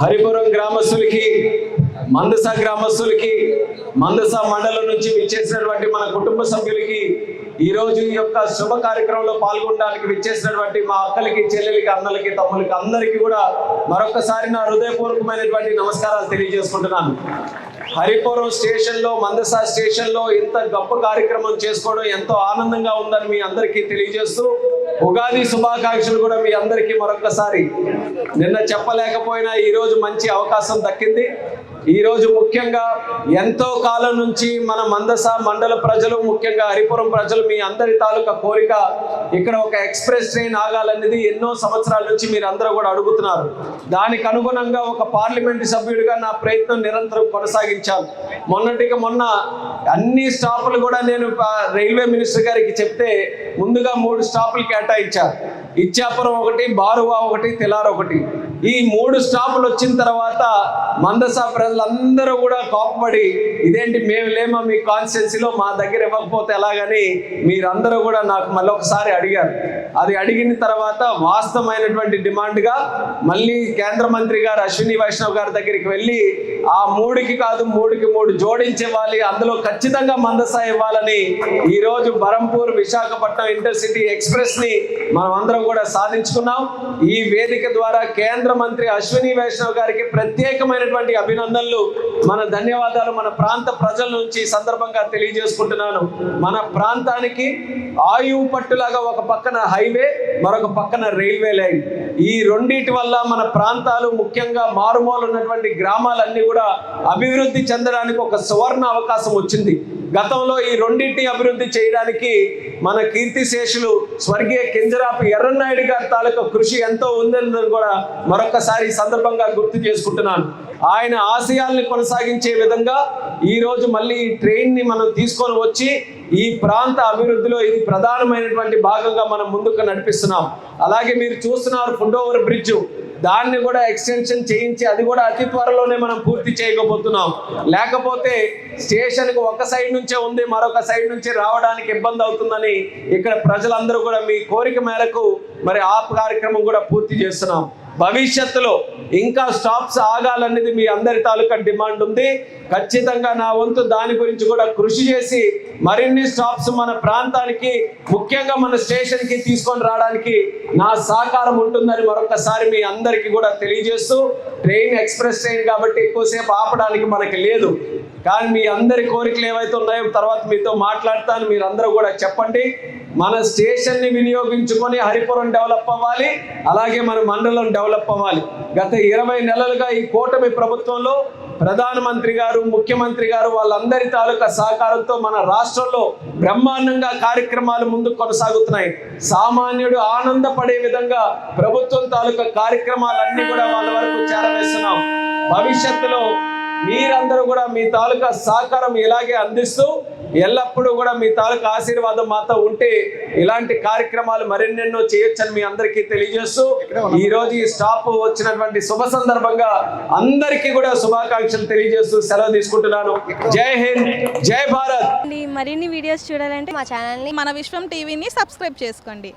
హరిపురం గ్రామస్తులకి, మందస గ్రామస్తులకి, మందస మండలం నుంచి విచ్చేసినటువంటి మన కుటుంబ సభ్యులకి, ఈ రోజు ఈ యొక్క శుభ కార్యక్రమంలో పాల్గొనడానికి విచ్చేసినటువంటి మా అక్కలకి, చెల్లెలకి, అన్నలకి, తమ్ములకి అందరికీ కూడా మరొకసారి నా హృదయపూర్వకమైనటువంటి నమస్కారాలు తెలియజేసుకుంటున్నాను. హరిపురం స్టేషన్లో, మందస స్టేషన్లో ఇంత గొప్ప కార్యక్రమం చేసుకోవడం ఎంతో ఆనందంగా ఉందని మీ అందరికీ తెలియజేస్తూ, ఉగాది శుభాకాంక్షలు కూడా మీ అందరికీ మరొకసారి. నిన్న చెప్పలేకపోయినా ఈరోజు మంచి అవకాశం దక్కింది. ఈరోజు ముఖ్యంగా ఎంతో కాలం నుంచి మన మందస మండల ప్రజలు, ముఖ్యంగా హరిపురం ప్రజలు, మీ అందరి తాలూకా కోరిక ఇక్కడ ఒక ఎక్స్ప్రెస్ ట్రైన్ ఆగాలనేది ఎన్నో సంవత్సరాల నుంచి మీరు అందరూ కూడా అడుగుతున్నారు. దానికి అనుగుణంగా ఒక పార్లమెంటు సభ్యుడిగా నా ప్రయత్నం నిరంతరం కొనసాగించాను. మొన్నటికి మొన్న అన్ని స్టాపులు కూడా నేను రైల్వే మినిస్టర్ గారికి చెప్తే ముందుగా 3 స్టాపులు కేటాయించారు. ఇచ్చాపురం ఒకటి, బారువా ఒకటి, తెలార్ ఒకటి. ఈ 3 స్టాపులు వచ్చిన తర్వాత మందస ప్రజలందరూ కూడా కోపపడి, ఇదేంటి మేము లేమా మీ కాన్స్టిట్యున్సీలో, మా దగ్గర ఇవ్వకపోతే ఎలాగని మీరందరూ కూడా నాకు మళ్ళొకసారి అడిగారు. అది అడిగిన తర్వాత వాస్తవమైనటువంటి డిమాండ్గా మళ్ళీ కేంద్ర మంత్రి గారు అశ్విని వైష్ణవ్ గారి దగ్గరికి వెళ్ళి, ఆ 3కి కాదు 3కి 3 జోడించివ్వాలి, అందులో ఖచ్చితంగా మందస ఇవ్వాలని ఈరోజు బరంపూర్ విశాఖపట్నం ఇంటర్సిటీ ఎక్స్ప్రెస్ ని మనం అందరం కూడా సాధించుకున్నాం. ఈ వేదిక ద్వారా కేంద్ర మంత్రి అశ్విని వైష్ణవ్ గారికి ప్రత్యేకమైనటువంటి అభినందనలు, మన ధన్యవాదాలు మన ప్రాంత ప్రజల నుంచి ఈ సందర్భంగా తెలియజేసుకుంటున్నాను. మన ప్రాంతానికి ఆయువు పట్టులాగా ఒక పక్కన హైవే, మరొక పక్కన రైల్వే లైన్. ఈ రెండింటి వల్ల మన ప్రాంతాలు, ముఖ్యంగా మారుమూల ఉన్నటువంటి గ్రామాలన్నీ కూడా అభివృద్ధి చెందడానికి ఒక సువర్ణ అవకాశం వచ్చింది. గతంలో ఈ రెండింటిని అభివృద్ధి చేయడానికి మన కీర్తిశేషులు స్వర్గీయ కింజరాపు ఎర్రన్నాయుడు గారి తాలూకా కృషి ఎంతో ఉందని కూడా మరొకసారి ఈ సందర్భంగా గుర్తు చేసుకుంటున్నాను. ఆయన ఆశయాల్ని కొనసాగించే విధంగా ఈరోజు మళ్ళీ ఈ ట్రైన్ని మనం తీసుకొని వచ్చి ఈ ప్రాంత అభివృద్ధిలో ఇది ప్రధానమైనటువంటి భాగంగా మనం ముందుకు నడిపిస్తున్నాం. అలాగే మీరు చూస్తున్నారు ఫుట్ ఓవర్ బ్రిడ్జ్, దాన్ని కూడా ఎక్స్టెన్షన్ చేయించి అది కూడా అతి త్వరలోనే మనం పూర్తి చేయకపోతున్నాం. లేకపోతే స్టేషన్కి ఒక సైడ్ నుంచే ఉంది, మరొక సైడ్ నుంచి రావడానికి ఇబ్బంది అవుతుందని ఇక్కడ ప్రజలందరూ కూడా మీ కోరిక మేరకు మరి ఆ కార్యక్రమం కూడా పూర్తి చేస్తున్నాం. భవిష్యత్తులో ఇంకా స్టాప్స్ ఆగాలనేది మీ అందరి తాలూకా డిమాండ్ ఉంది. ఖచ్చితంగా నా వంతు దాని గురించి కూడా కృషి చేసి మరిన్ని స్టాప్స్ మన ప్రాంతానికి, ముఖ్యంగా మన స్టేషన్కి తీసుకొని రావడానికి నా సహకారం ఉంటుందని మరొకసారి మీ అందరికీ కూడా తెలియజేస్తూ, ట్రైన్ ఎక్స్ప్రెస్ ట్రైన్ కాబట్టి ఎక్కువసేపు ఆపడానికి మనకి లేదు. కానీ మీ అందరి కోరికలు ఏవైతే ఉన్నాయో తర్వాత మీతో మాట్లాడతాను, మీరందరూ కూడా చెప్పండి. మన స్టేషన్ని వినియోగించుకొని హరిపురం డెవలప్ అవ్వాలి, అలాగే మన మండలం డెవలప్ అవ్వాలి. గత 20 నెలలుగా ఈ కూటమి ప్రభుత్వంలో ప్రధానమంత్రి గారు, ముఖ్యమంత్రి గారు వాళ్ళందరి తాలూకా సహకారంతో మన రాష్ట్రంలో బ్రహ్మాండంగా కార్యక్రమాలు ముందుకు కొనసాగుతున్నాయి. సామాన్యుడు ఆనందపడే విధంగా ప్రభుత్వం తాలూకా కార్యక్రమాలన్నీ కూడా వాళ్ళ వరకు చేరవేస్తున్నాం. భవిష్యత్తులో మీరందరూ కూడా మీ తాలూకా సహకారం ఇలాగే అందిస్తూ ఎల్లప్పుడూ కూడా మీ తాలూకా ఆశీర్వాదం మాతో ఉంటే ఇలాంటి కార్యక్రమాలు మరెన్నెన్నో చేయొచ్చని మీ అందరికీ తెలియజేస్తూ, ఈ రోజు ఈ స్టాప్ వచ్చినటువంటి శుభ సందర్భంగా అందరికీ కూడా శుభాకాంక్షలు తెలియజేస్తూ సెలవు తీసుకుంటున్నాను. జై హింద్, జై భారత్. మరిన్ని వీడియోస్ చూడాలంటే మా ఛానల్ని, మన విశ్వం టీవీని సబ్స్క్రైబ్ చేసుకోండి.